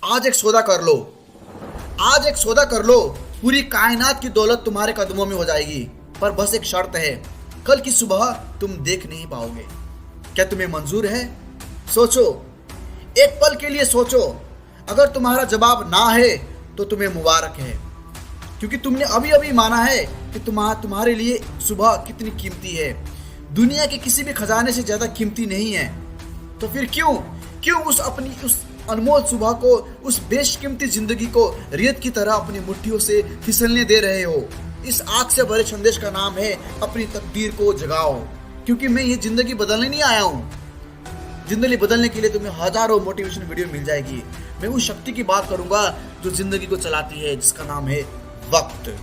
आज एक सौदा कर लो, आज एक सौदा कर लो, पूरी कायनात की दौलत तुम्हारे कदमों में हो जाएगी। पर बस एक शर्त है, कल की सुबह तुम देख नहीं पाओगे। क्या तुम्हें मंजूर है? सोचो, एक पल के लिए सोचो। अगर तुम्हारा जवाब ना है तो तुम्हें मुबारक है, क्योंकि तुमने अभी अभी माना है कि तुम्हारे लिए सुबह कितनी कीमती है। दुनिया के किसी भी खजाने से ज्यादा कीमती नहीं है। तो फिर क्यों उस अनमोल सुबह को, उस बेशकीमती जिंदगी को रेत की तरह अपनी मुट्ठियों से फिसलने दे रहे हो? इस आग से भरे संदेश का नाम है अपनी तकदीर को जगाओ। क्योंकि मैं ये जिंदगी बदलने नहीं आया हूँ। जिंदगी बदलने के लिए तुम्हें हजारों मोटिवेशन वीडियो मिल जाएगी। मैं उस शक्ति की बात करूंगा जो जिंदगी को चलाती है, जिसका नाम है वक्त।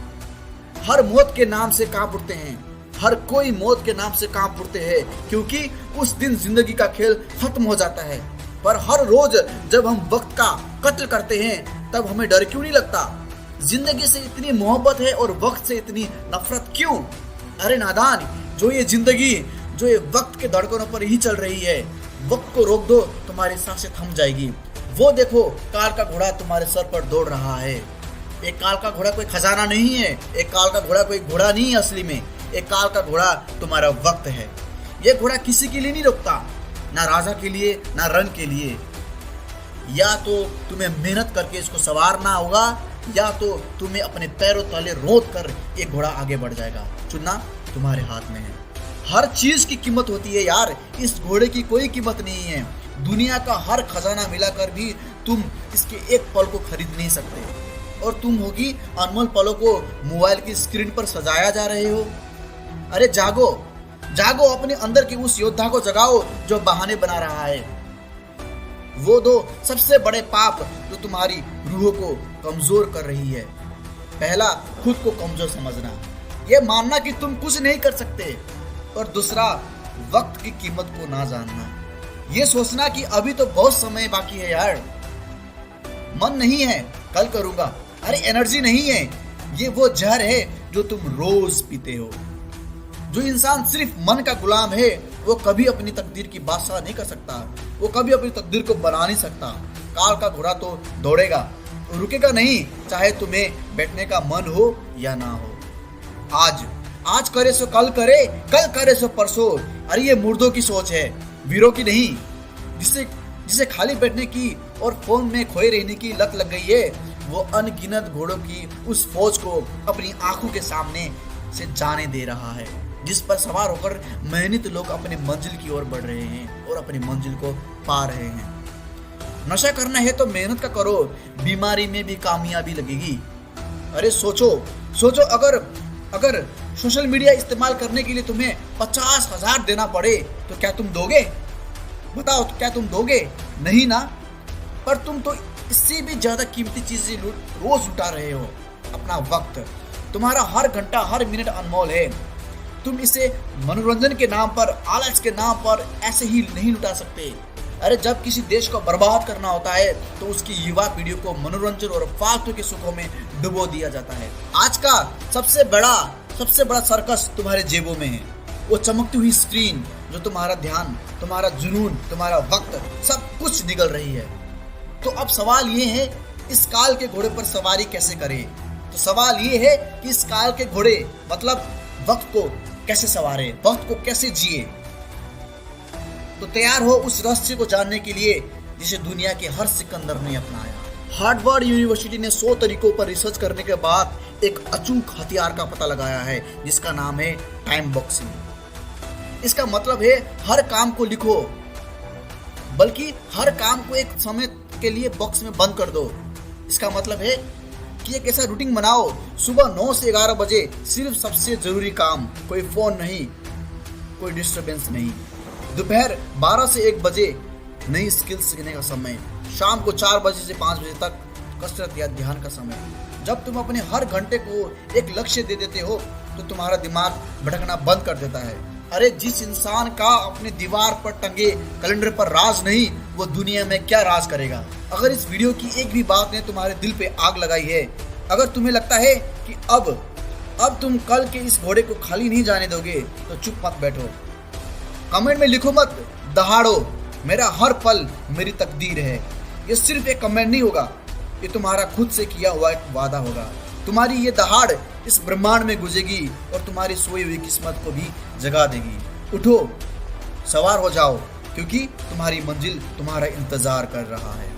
हर मौत के नाम से कांप उठते हैं, हर कोई मौत के नाम से कांप उठते हैं, क्योंकि उस दिन जिंदगी का खेल खत्म हो जाता है। पर हर रोज जब हम वक्त का कत्ल करते हैं तब हमें डर क्यों नहीं लगता? जिंदगी से इतनी मोहब्बत है और वक्त से इतनी नफरत क्यों? अरे नादान, जो ये जिंदगी, जो ये वक्त के धड़कनों पर ही चल रही है। वक्त को रोक दो, तुम्हारी सांसें थम जाएगी। वो देखो, काल का घोड़ा तुम्हारे सर पर दौड़ रहा है। एक काल का घोड़ा कोई खजाना नहीं है, एक काल का घोड़ा कोई घोड़ा नहीं है असली में। एक काल का घोड़ा तुम्हारा वक्त है। ये घोड़ा किसी के लिए नहीं रुकता, ना राजा के लिए, ना रंग के लिए। या तो तुम्हें मेहनत करके इसको संवारना होगा, या तो तुम्हें अपने पैरों तले रोत कर एक घोड़ा आगे बढ़ जाएगा। चुनना तुम्हारे हाथ में है। हर चीज की कीमत होती है यार, इस घोड़े की कोई कीमत नहीं है। दुनिया का हर खजाना मिलाकर भी तुम इसके एक पल को खरीद नहीं सकते। और तुम होगी अनमोल पलों को मोबाइल की स्क्रीन पर सजाया जा रहे हो। अरे जागो, जागो, अपने अंदर के उस योद्धा को जगाओ जो बहाने बना रहा है। वो दो सबसे बड़े पाप जो तुम्हारी रूह को कमजोर कर रही है। पहला, खुद को कमजोर समझना, ये मानना कि तुम कुछ नहीं कर सकते। और दूसरा, वक्त की कीमत को ना जानना, ये सोचना कि अभी तो बहुत समय बाकी है यार। मन नहीं है, कल करूंगा। अरे एनर्जी नहीं है, ये वो जहर है जो तुम रोज पीते हो। जो इंसान सिर्फ मन का गुलाम है वो कभी अपनी तकदीर की बादशाह नहीं कर सकता। वो कभी अपनी तकदीर को बना नहीं सकता। काल का घोड़ा तो दौड़ेगा, रुकेगा नहीं, चाहे तुम्हें बैठने का मन हो या ना हो। आज करे सो कल करे, कल करे सो परसों। अरे ये मुर्दों की सोच है, वीरों की नहीं। जिसे खाली बैठने की और फोन में खोए रहने की लत लग गई है, वो अनगिनत घोड़ों की उस फौज को अपनी आंखों के सामने से जाने दे रहा है, जिस पर सवार होकर मेहनती लोग अपने मंजिल की ओर बढ़ रहे हैं और अपनी मंजिल को पा रहे हैं। नशा करना है तो मेहनत का करो, बीमारी में भी कामयाबी लगेगी। अरे सोचो, अगर सोशल मीडिया इस्तेमाल करने के लिए तुम्हें 50,000 देना पड़े तो क्या तुम दोगे? बताओ, तो क्या तुम दोगे? नहीं ना। पर तुम तो इससे भी ज्यादा कीमती चीजें रोज लुटा रहे हो। अपना वक्त, तुम्हारा हर घंटा, हर मिनट अनमोल है। तुम इसे मनोरंजन के नाम पर, आलस के नाम पर ऐसे ही नहीं लुटा सकते। अरे जब किसी देश को बर्बाद करना होता है तो उसकी युवा पीढ़ी को मनोरंजन और फालतू के सुखों में डुबो दिया जाता है। आज का सबसे बड़ा सर्कस तुम्हारे जेबों में है। वो चमकती हुई स्क्रीन जो तुम्हारा ध्यान, तुम्हारा जुनून, तुम्हारा वक्त सब कुछ निगल रही है। तो अब सवाल ये है, इस काल के घोड़े पर सवारी कैसे करें? तो सवाल ये है कि इस काल के घोड़े मतलब वक्त को कैसे सवारे, वक्त को कैसे जिए। तो तैयार हो उस रहस्य को जानने के लिए जिसे दुनिया के हर सिकंदर ने अपनाया। हार्वर्ड यूनिवर्सिटी ने 100 तरीकों पर रिसर्च करने के बाद एक अचूक हथियार का पता लगाया है, जिसका नाम है टाइम बॉक्सिंग। इसका मतलब है हर काम को लिखो, बल्कि हर काम को एक समय के लिए बॉक्स में बंद कर दो। इसका मतलब है कि एक ऐसा रूटीन बनाओ, सुबह 9 से 11 बजे सिर्फ सबसे जरूरी काम, कोई फोन नहीं, कोई डिस्टरबेंस नहीं। दोपहर 12 से 1 बजे नई स्किल्स सीखने का समय। शाम को 4 बजे से 5 बजे तक कसरत या ध्यान का समय। जब तुम अपने हर घंटे को एक लक्ष्य दे देते हो तो तुम्हारा दिमाग भटकना बंद कर देता है। अरे जिस इंसान का अपने दीवार पर टंगे कैलेंडर पर राज नहीं, वो दुनिया में क्या राज करेगा? अगर इस वीडियो की एक भी बात ने तुम्हारे दिल पे आग लगाई है, अगर तुम्हें लगता है कि अब तुम कल के इस घोड़े को खाली नहीं जाने दोगे, तो चुप मत बैठो। कमेंट में लिखो मत दहाड़ो, मेरा हर पल मेरी तकदीर है। ये सिर्फ एक कमेंट नहीं होगा, ये तुम्हारा खुद से किया हुआ एक वादा होगा। तुम्हारी ये दहाड़ इस ब्रह्मांड में गुजरेगी और तुम्हारी सोई हुई किस्मत को भी जगा देगी। उठो, सवार हो जाओ, क्योंकि तुम्हारी मंजिल तुम्हारा इंतजार कर रहा है।